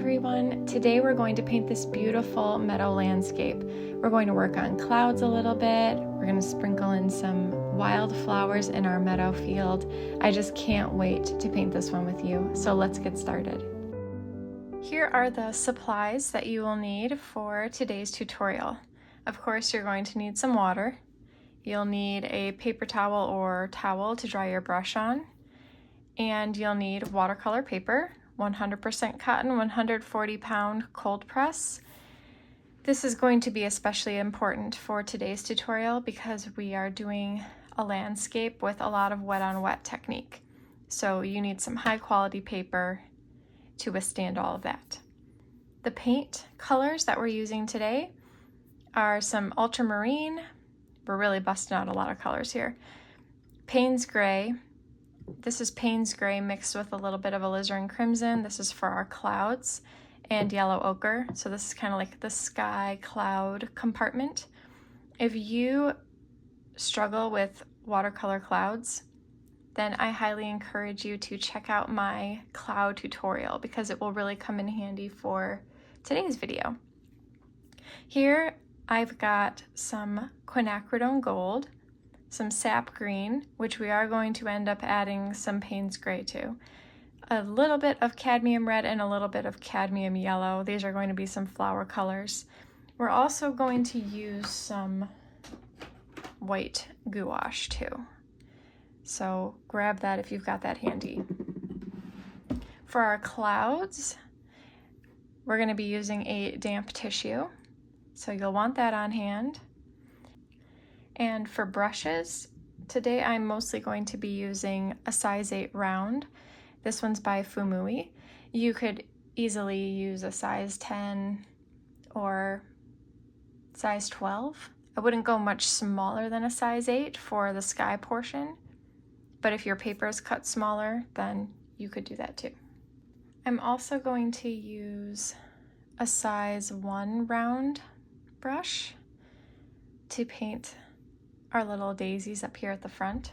everyone. Today we're going to paint this beautiful meadow landscape. We're going to work on clouds a little bit. We're going to sprinkle in some wildflowers in our meadow field. I just can't wait to paint this one with you. So let's get started. Here are the supplies that you will need for today's tutorial. Of course, you're going to need some water. You'll need a paper towel or towel to dry your brush on. And you'll need watercolor paper, 100% cotton, 140-pound cold press. This is going to be especially important for today's tutorial because we are doing a landscape with a lot of wet on wet technique. So you need some high quality paper to withstand all of that. The paint colors that we're using today are some Ultramarine. We're really busting out a lot of colors here. Payne's Gray. This is Payne's Gray mixed with a little bit of Alizarin Crimson. This is for our clouds, and yellow ochre. So this is kind of like the sky cloud compartment. If you struggle with watercolor clouds, then I highly encourage you to check out my cloud tutorial because it will really come in handy for today's video. Here I've got some Quinacridone Gold, some Sap Green, which we are going to end up adding some Payne's Gray to, a little bit of Cadmium Red, and a little bit of Cadmium Yellow. These are going to be some flower colors. We're also going to use some white gouache too. So grab that if you've got that handy. For our clouds, we're going to be using a damp tissue. So you'll want that on hand. And for brushes, today I'm mostly going to be using a size 8 round. This one's by Fumui. You could easily use a size 10 or size 12. I wouldn't go much smaller than a size 8 for the sky portion, but if your paper is cut smaller, then you could do that too. I'm also going to use a size 1 round brush to paint our little daisies up here at the front.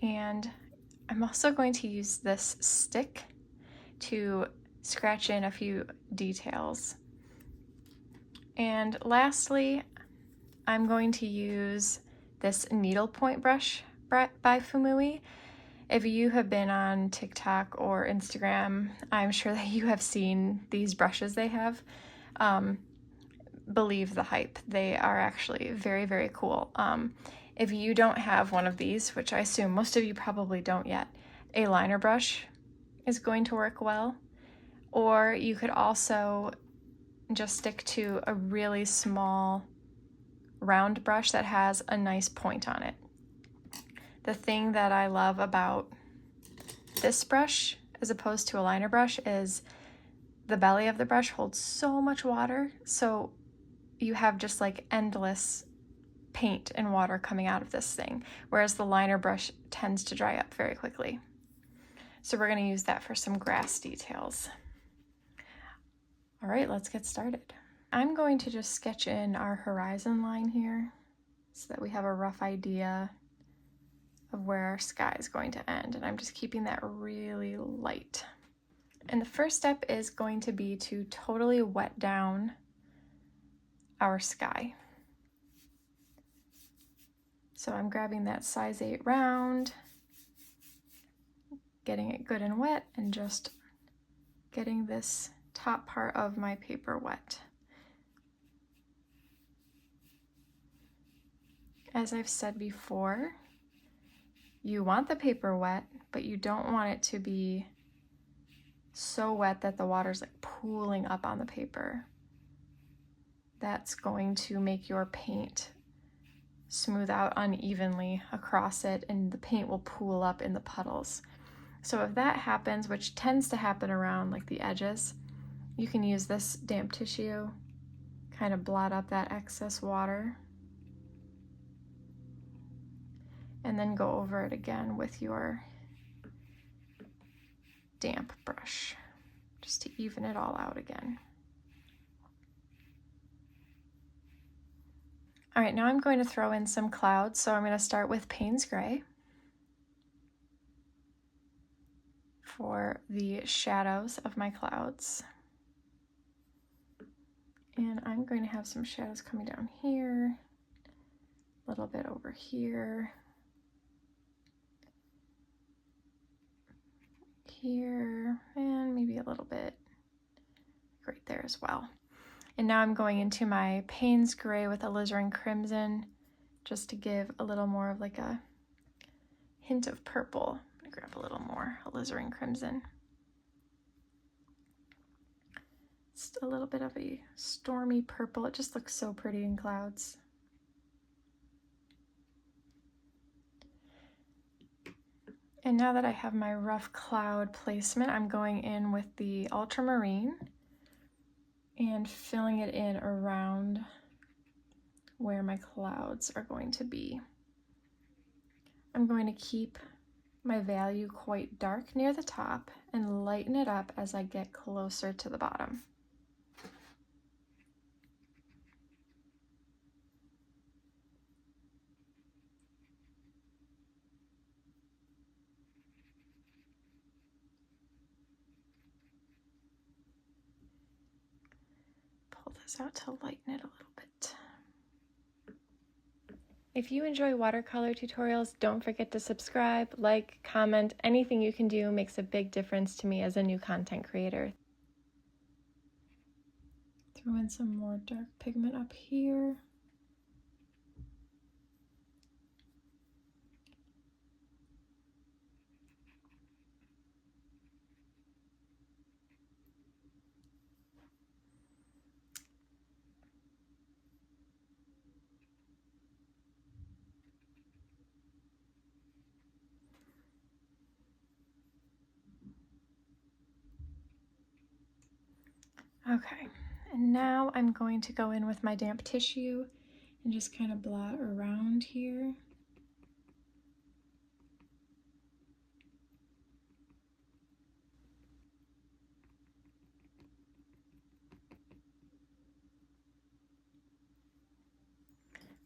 And I'm also going to use this stick to scratch in a few details. And lastly, I'm going to use this needlepoint brush by Fumui. If you have been on TikTok or Instagram, I'm sure that you have seen these brushes they have. Believe the hype. They are actually very, very cool. If you don't have one of these, which I assume most of you probably don't yet, a liner brush is going to work well. Or you could also just stick to a really small round brush that has a nice point on it. The thing that I love about this brush as opposed to a liner brush is the belly of the brush holds so much water, so you have just like endless paint and water coming out of this thing, whereas the liner brush tends to dry up very quickly. So we're going to use that for some grass details. All right, let's get started. I'm going to just sketch in our horizon line here so that we have a rough idea of where our sky is going to end, and I'm just keeping that really light. And the first step is going to be to totally wet down our sky. So I'm grabbing that size 8 round, getting it good and wet, and just getting this top part of my paper wet. As I've said before, you want the paper wet, but you don't want it to be so wet that the water's like pooling up on the paper. That's going to make your paint smooth out unevenly across it, and the paint will pool up in the puddles. So if that happens, which tends to happen around like the edges, you can use this damp tissue, kind of blot up that excess water, and then go over it again with your damp brush, just to even it all out again. All right, now I'm going to throw in some clouds. So I'm going to start with Payne's Gray. for the shadows of my clouds. And I'm going to have some shadows coming down here, a little bit over here, here, and maybe a little bit right there as well. And now I'm going into my Payne's Gray with Alizarin Crimson just to give a little more of like a hint of purple. I'm gonna grab a little more Alizarin Crimson. Just a little bit of a stormy purple. It just looks so pretty in clouds. And now that I have my rough cloud placement, I'm going in with the Ultramarine and filling it in around where my clouds are going to be. I'm going to keep my value quite dark near the top and lighten it up as I get closer to the bottom. Pull this out to lighten it a little bit. If you enjoy watercolor tutorials, don't forget to subscribe, like, comment. Anything you can do makes a big difference to me as a new content creator. Throw in some more dark pigment up here. Okay, and now I'm going to go in with my damp tissue and just kind of blot around here.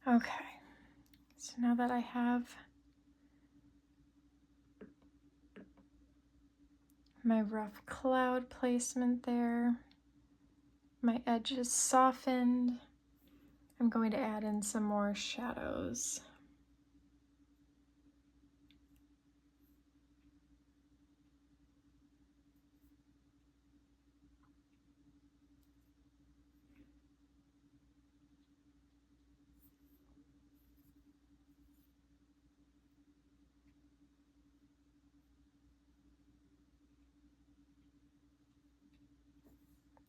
Okay, so now that I have my rough cloud placement there, my edges softened, I'm going to add in some more shadows.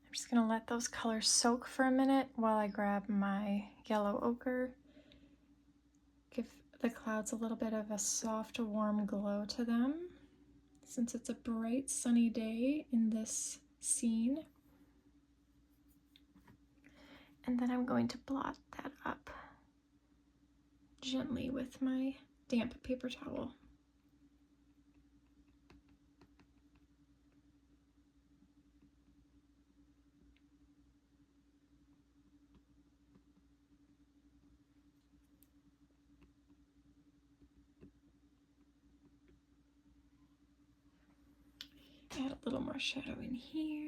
I'm just going to let those colors soak for a minute while I grab my yellow ochre. Give the clouds a little bit of a soft, warm glow to them, since it's a bright, sunny day in this scene. And then I'm going to blot that up gently with my damp paper towel. Add a little more shadow in here.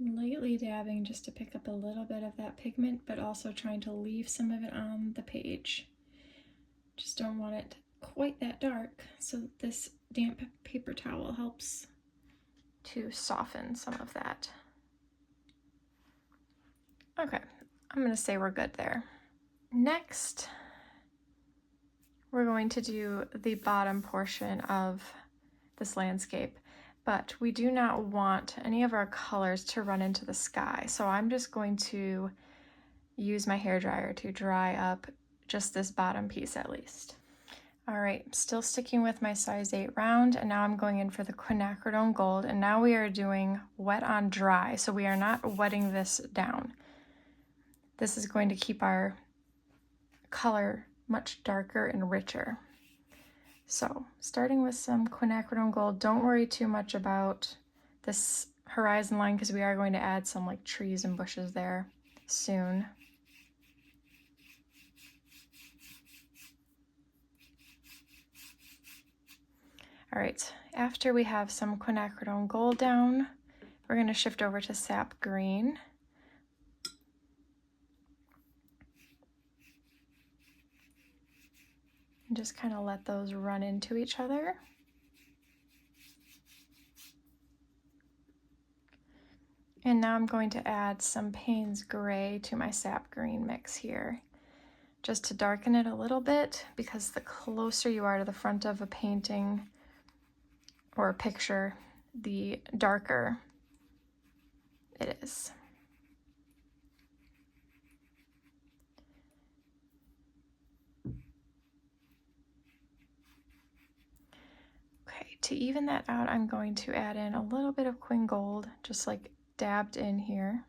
Lightly dabbing just to pick up a little bit of that pigment, but also trying to leave some of it on the page. Just don't want it quite that dark, so this damp paper towel helps to soften some of that. Okay, I'm gonna say we're good there. Next, we're going to do the bottom portion of this landscape, but we do not want any of our colors to run into the sky. So I'm just going to use my hairdryer to dry up just this bottom piece at least. All right, still sticking with my size 8 round, and now I'm going in for the Quinacridone Gold, and now we are doing wet on dry, so we are not wetting this down. This is going to keep our color much darker and richer. So starting with some Quinacridone Gold, don't worry too much about this horizon line because we are going to add some like trees and bushes there soon. All right, after we have some Quinacridone Gold down, we're going to shift over to Sap Green. And just kind of let those run into each other. And now I'm going to add some Payne's Gray to my Sap Green mix here, just to darken it a little bit, because the closer you are to the front of a painting or a picture, the darker it is. Okay, to even that out, I'm going to add in a little bit of Quin Gold, just like dabbed in here.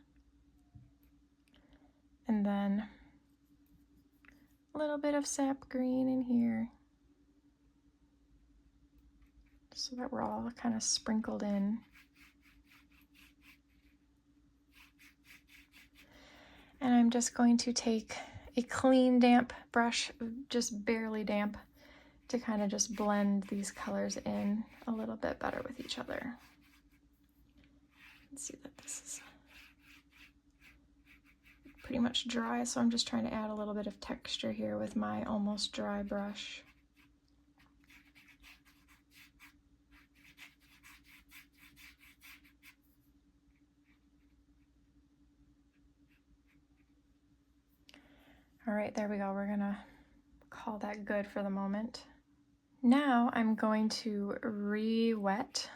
And then a little bit of Sap Green in here, so that we're all kind of sprinkled in. And I'm just going to take a clean, damp brush, just barely damp, to kind of just blend these colors in a little bit better with each other. Let's see that this is pretty much dry, so I'm just trying to add a little bit of texture here with my almost dry brush. All right, there we go. We're gonna call that good for the moment. Now I'm going to re-wet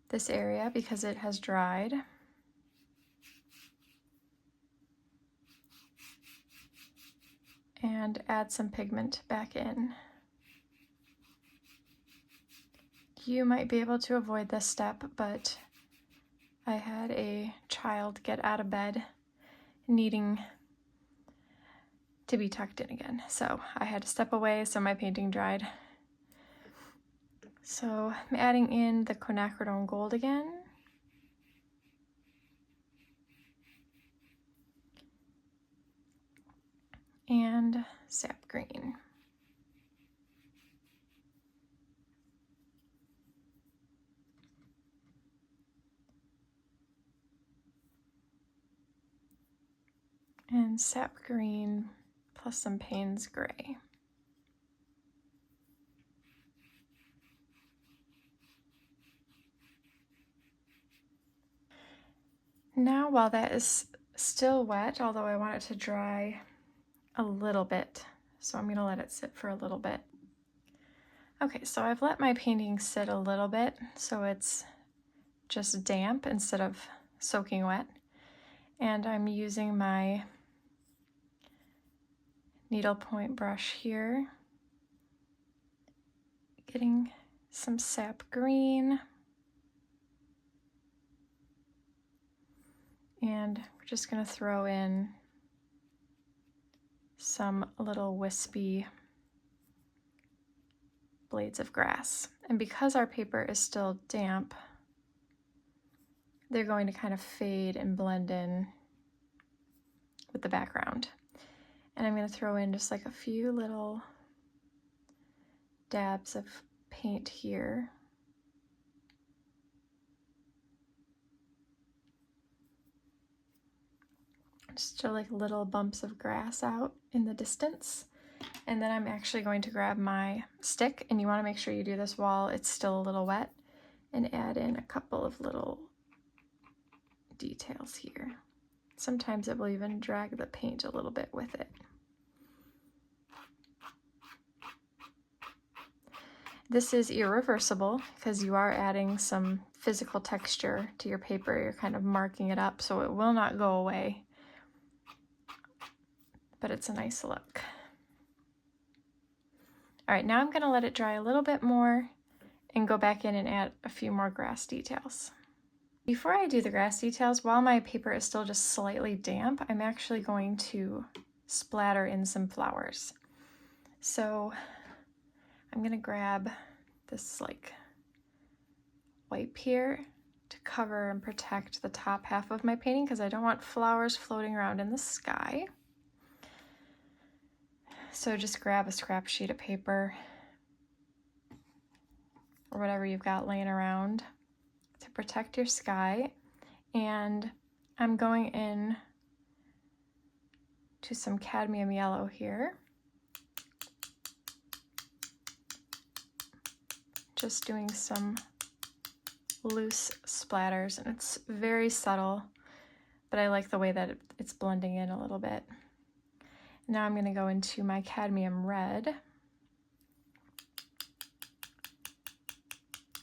this area because it has dried. And add some pigment back in. You might be able to avoid this step, but I had a child get out of bed needing to be tucked in again, so I had to step away so my painting dried. So I'm adding in the Quinacridone Gold again. And Sap Green. And Sap Green plus some Payne's Gray. Now, while that is still wet, although I want it to dry a little bit, so I'm going to let it sit for a little bit. Okay, so I've let my painting sit a little bit, so it's just damp instead of soaking wet. And I'm using my needlepoint brush here, getting some Sap Green. And we're just going to throw in some little wispy blades of grass. And because our paper is still damp, they're going to kind of fade and blend in with the background. And I'm going to throw in just like a few little dabs of paint here. Just like little bumps of grass out in the distance. And then I'm actually going to grab my stick, and you want to make sure you do this while it's still a little wet, and add in a couple of little details here. Sometimes it will even drag the paint a little bit with it. This is irreversible because you are adding some physical texture to your paper. You're kind of marking it up, so it will not go away. But it's a nice look. All right, now I'm gonna let it dry a little bit more and go back in and add a few more grass details. Before I do the grass details, while my paper is still just slightly damp, I'm actually going to splatter in some flowers. So I'm gonna grab this like wipe here to cover and protect the top half of my painting because I don't want flowers floating around in the sky. So just grab a scrap sheet of paper or whatever you've got laying around to protect your sky. And I'm going in to some cadmium yellow here. Just doing some loose splatters, and it's very subtle, but I like the way that it's blending in a little bit. Now I'm going to go into my cadmium red.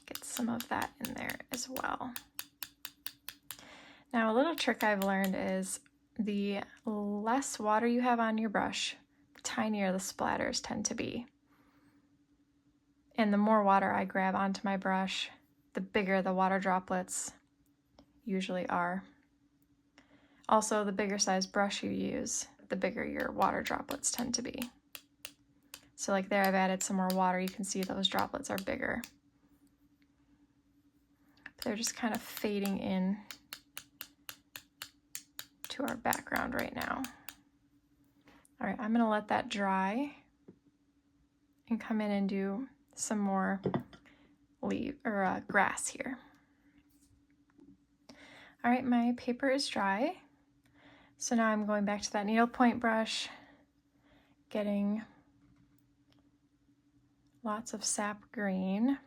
Get some of that in there as well. Now a little trick I've learned is the less water you have on your brush, the tinier the splatters tend to be. And the more water I grab onto my brush, the bigger the water droplets usually are. Also, the bigger size brush you use, the bigger your water droplets tend to be. So like there, I've added some more water. You can see those droplets are bigger. They're just kind of fading in to our background right now. All right, I'm gonna let that dry and come in and do some more grass here. All right, my paper is dry. So now I'm going back to that needlepoint brush, getting lots of sap green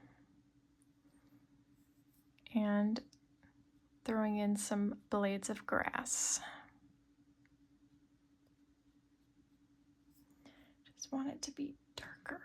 and throwing in some blades of grass. Just want it to be darker.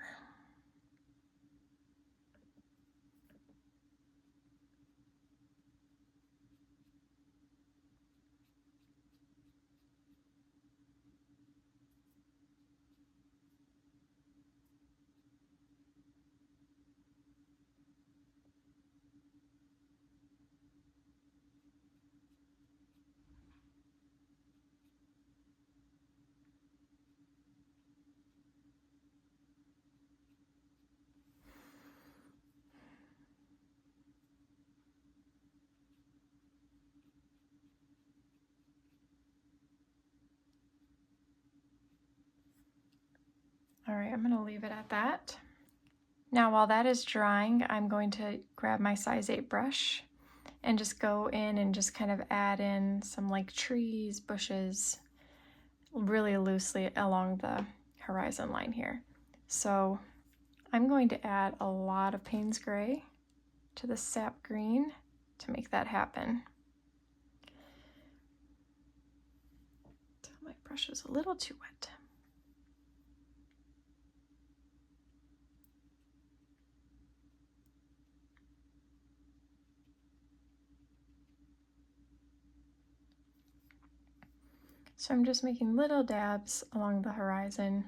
All right, I'm gonna leave it at that. Now while that is drying, I'm going to grab my size 8 brush and just go in and just kind of add in some like trees, bushes, really loosely along the horizon line here. So I'm going to add a lot of Payne's Gray to the Sap Green to make that happen. So my brush is a little too wet. So I'm just making little dabs along the horizon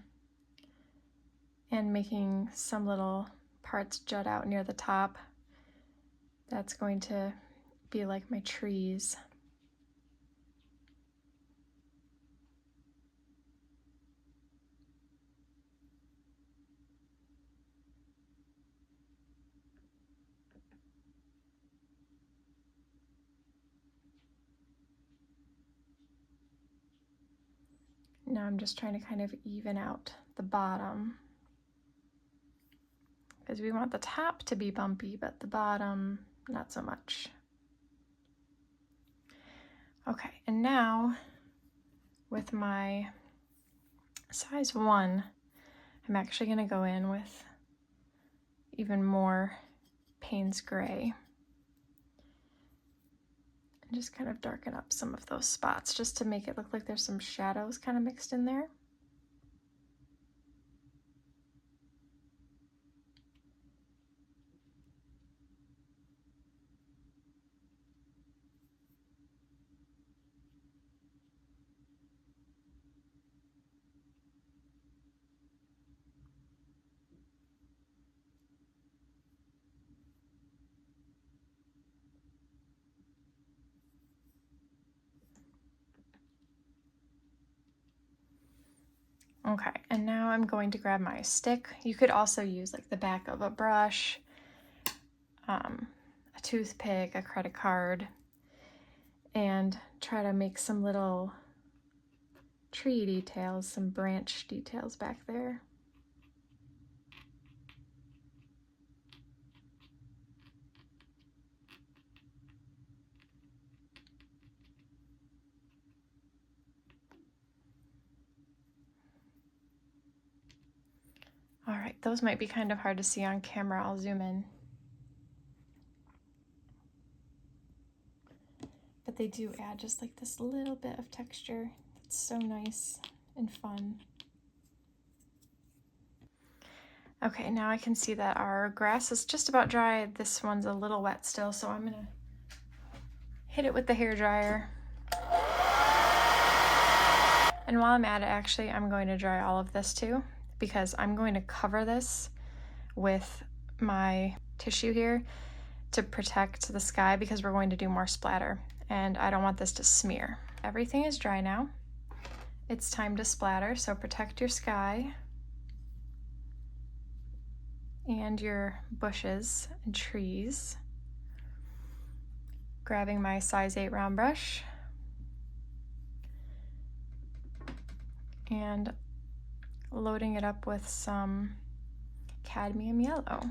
and making some little parts jut out near the top. That's going to be like my trees. Now I'm just trying to kind of even out the bottom because we want the top to be bumpy, but the bottom, not so much. Okay, and now with my size 1, I'm actually going to go in with even more Payne's Gray and just kind of darken up some of those spots just to make it look like there's some shadows kind of mixed in there. Okay, and now I'm going to grab my stick. You could also use like the back of a brush, a toothpick, a credit card, and try to make some little tree details, some branch details back there. All right, those might be kind of hard to see on camera. I'll zoom in. But they do add just like this little bit of texture. It's so nice and fun. Okay, now I can see that our grass is just about dry. This one's a little wet still, so I'm gonna hit it with the hairdryer. And while I'm at it, actually, I'm going to dry all of this too, because I'm going to cover this with my tissue here to protect the sky, because we're going to do more splatter and I don't want this to smear. Everything is dry now. It's time to splatter, so protect your sky and your bushes and trees. Grabbing my size 8 round brush and loading it up with some cadmium yellow.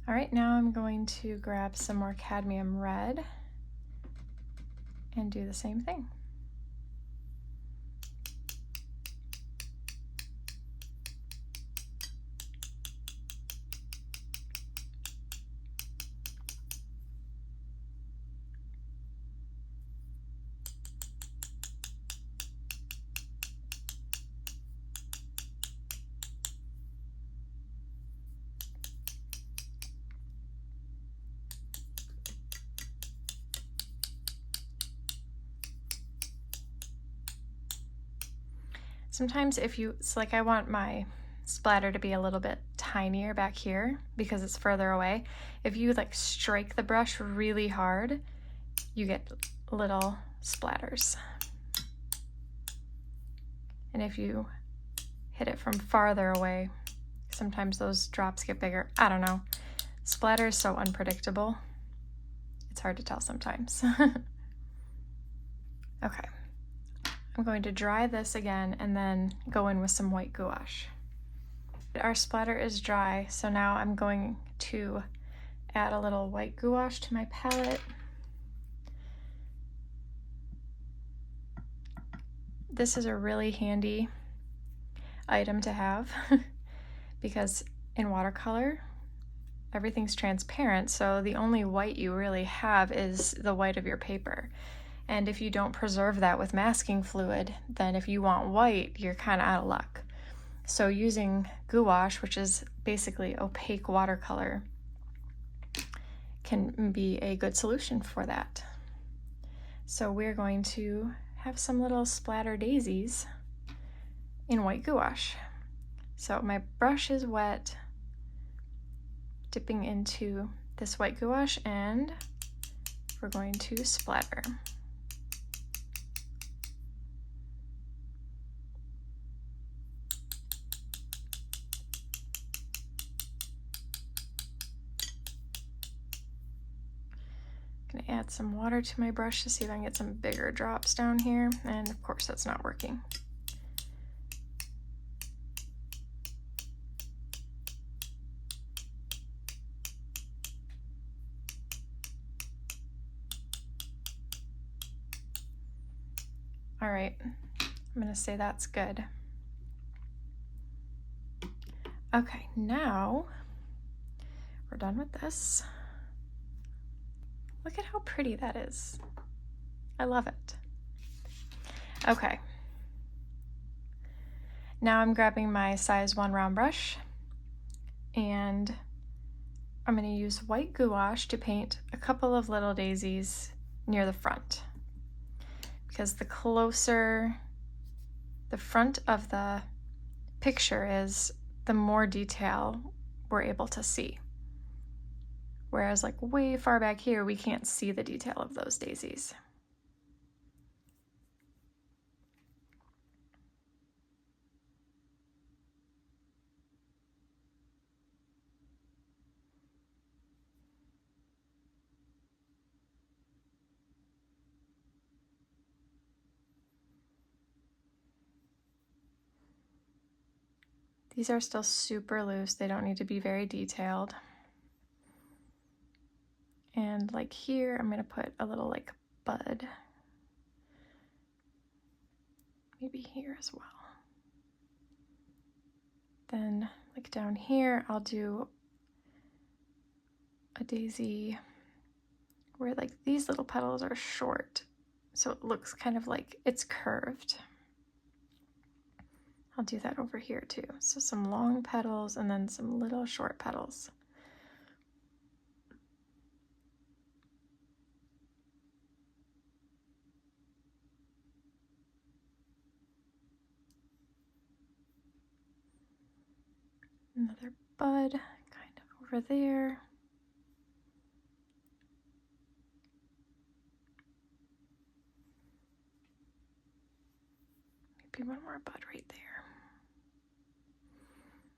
All right, now I'm going to grab some more cadmium red and do the same thing. Sometimes if you, it's like I want my splatter to be a little bit tinier back here because it's further away. If you like strike the brush really hard, you get little splatters. And if you hit it from farther away, sometimes those drops get bigger. I don't know. Splatter is so unpredictable. It's hard to tell sometimes. Okay. I'm going to dry this again and then go in with some white gouache. Our splatter is dry, so now I'm going to add a little white gouache to my palette. This is a really handy item to have because in watercolor, everything's transparent, so the only white you really have is the white of your paper. And if you don't preserve that with masking fluid, then if you want white, you're kind of out of luck. So using gouache, which is basically opaque watercolor, can be a good solution for that. So we're going to have some little splatter daisies in white gouache. So my brush is wet, dipping into this white gouache, and we're going to splatter. Add some water to my brush to see if I can get some bigger drops down here, and of course that's not working. All right, I'm gonna say that's good. Okay, now we're done with this. Look at how pretty that is. I love it. Okay. Now I'm grabbing my size 1 round brush and I'm going to use white gouache to paint a couple of little daisies near the front, because the closer the front of the picture is, the more detail we're able to see. Whereas like way far back here, we can't see the detail of those daisies. These are still super loose. They don't need to be very detailed. And like here, I'm gonna put a little like bud. Maybe here as well. Then like down here, I'll do a daisy where like these little petals are short. So it looks kind of like it's curved. I'll do that over here too. So some long petals and then some little short petals. Another bud kind of over there. Maybe one more bud right there.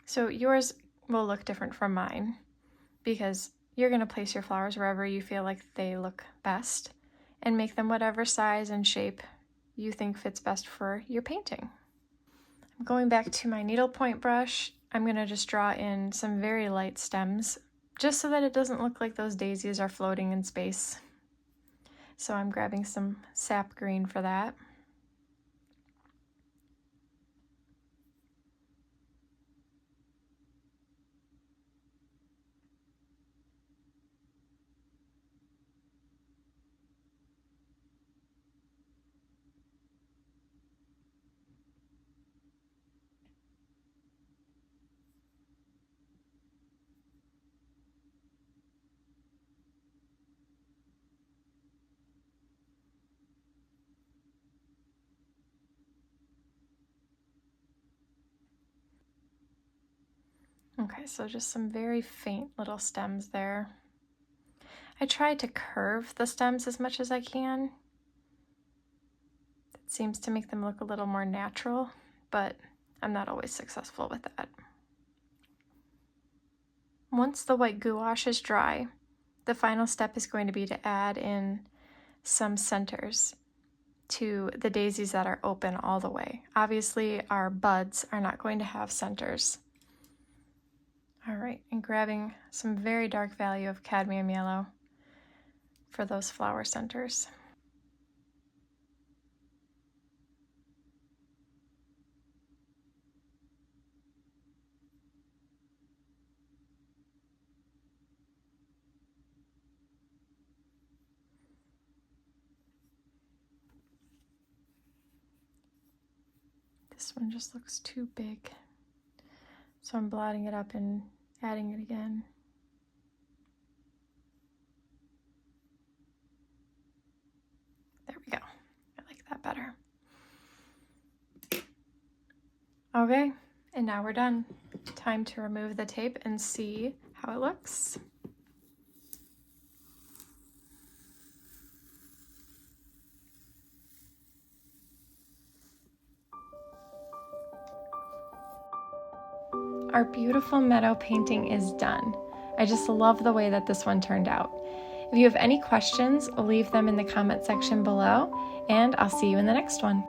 So yours will look different from mine because you're going to place your flowers wherever you feel like they look best and make them whatever size and shape you think fits best for your painting. I'm going back to my needlepoint brush. I'm going to just draw in some very light stems just so that it doesn't look like those daisies are floating in space. So I'm grabbing some Sap Green for that. Okay, so just some very faint little stems there. I try to curve the stems as much as I can. It seems to make them look a little more natural, but I'm not always successful with that. Once the white gouache is dry, the final step is going to be to add in some centers to the daisies that are open all the way. Obviously, our buds are not going to have centers. All right, and grabbing some very dark value of cadmium yellow for those flower centers. This one just looks too big, so I'm blotting it up and adding it again. There we go. I like that better. Okay, and now we're done. Time to remove the tape and see how it looks. Our beautiful meadow painting is done. I just love the way that this one turned out. If you have any questions, leave them in the comment section below, and I'll see you in the next one.